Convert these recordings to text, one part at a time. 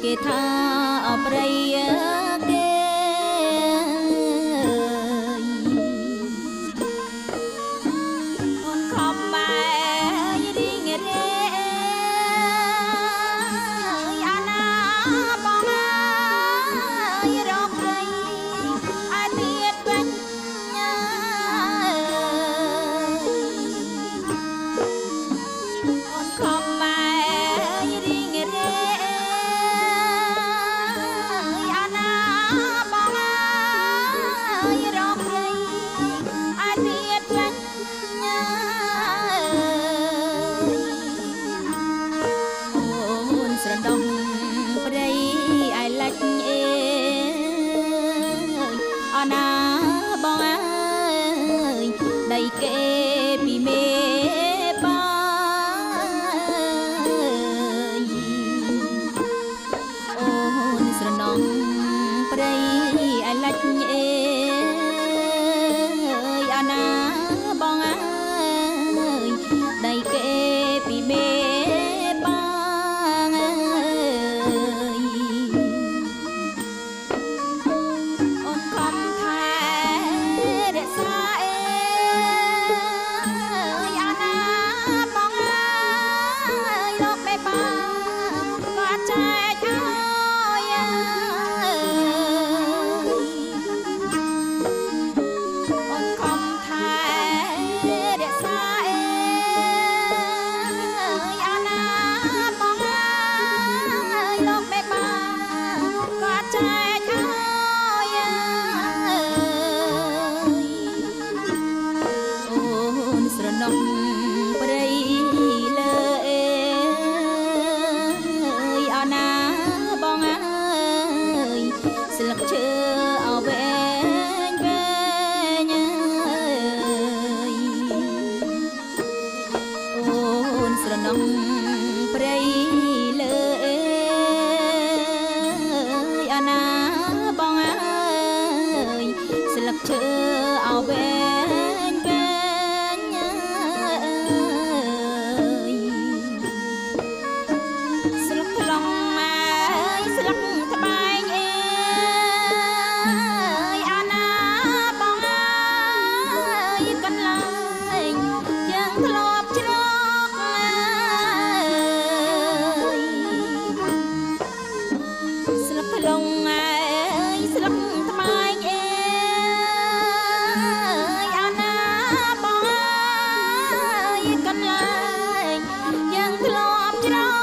គេថាអប្រិយគេអូនខំបែរីងរេអាណាបងអើយរកព្រៃអាទៀតវិញអូនខំបែរីងរេអាណាបងអើយរកព្រៃអាទៀតវិញអូនស្រដុំព្រៃអាយលាច់អេអាណាបងអើយដៃគេពីមេអូនស្រណងព្រៃអាយលាច់អេអាណាបងអើយដៃគេពីមេបងអើយអូនខំថែរក្សាអេអាណាបងអើយលោកបេបាគាត់ចែកឲ្យអូនខំថែរក្សាអេអាណាបងអើយលោកបេបាគាត់ចែកឲ្យអូនស្រណុំព្រៃលើអេអាណាបងអើយស្លឹកឈើអោវែងវែងអូនស្រណុំព្រៃលើអេអាណាបងអើយស្លឹកឈើអោវែងវែងស្លឹកខ្លងអើយស្លឹកត្បែងអេអាណាបងអើយកន្លែងយើងធ្លាប់ជ្រកស្លឹកខ្លងអើយស្លឹកត្បែងអេអាណាបងអើយកន្លែងយើងធ្លាប់ជ្រក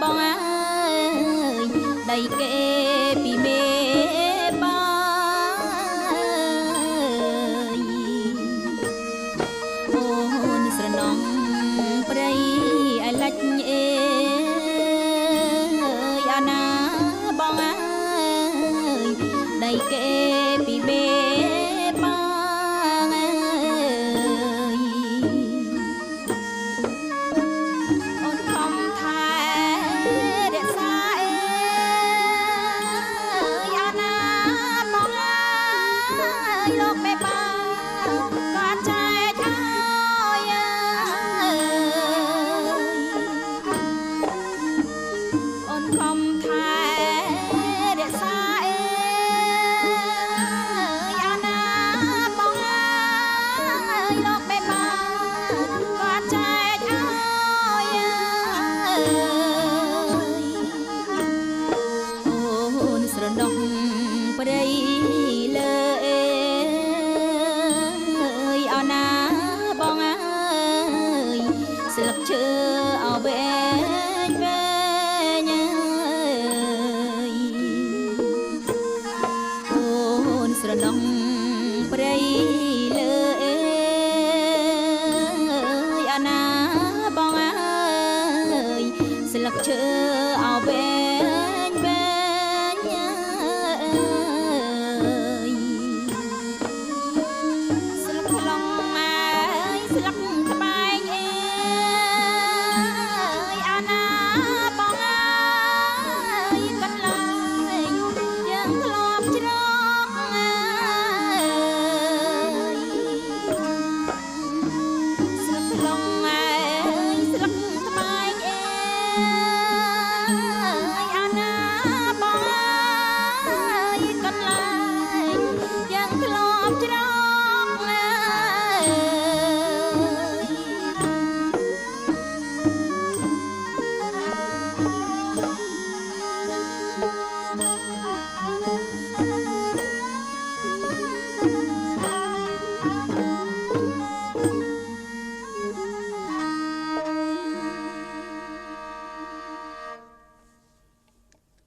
បងអើយដីគេពីមេបាយអូនស្រណងព្រៃឯលាច់អេអាណាបងអើយដីគេពីមេបាយអូនខំថែរក្សាអេអាណាបងអើយលោកមេបាគាត់ចែកឲ្យអូនខំថែរក្សាអេអាណាបងអើយលោកមេបាគាត់ចែកឲ្យអូនស្រណោះព្រៃលើអេអាណាបងអើយស្លឹកឈើអោវែងវែងអូនស្រណោះព្រៃលើអេអាណាបងអើយស្លឹកឈើអោវែ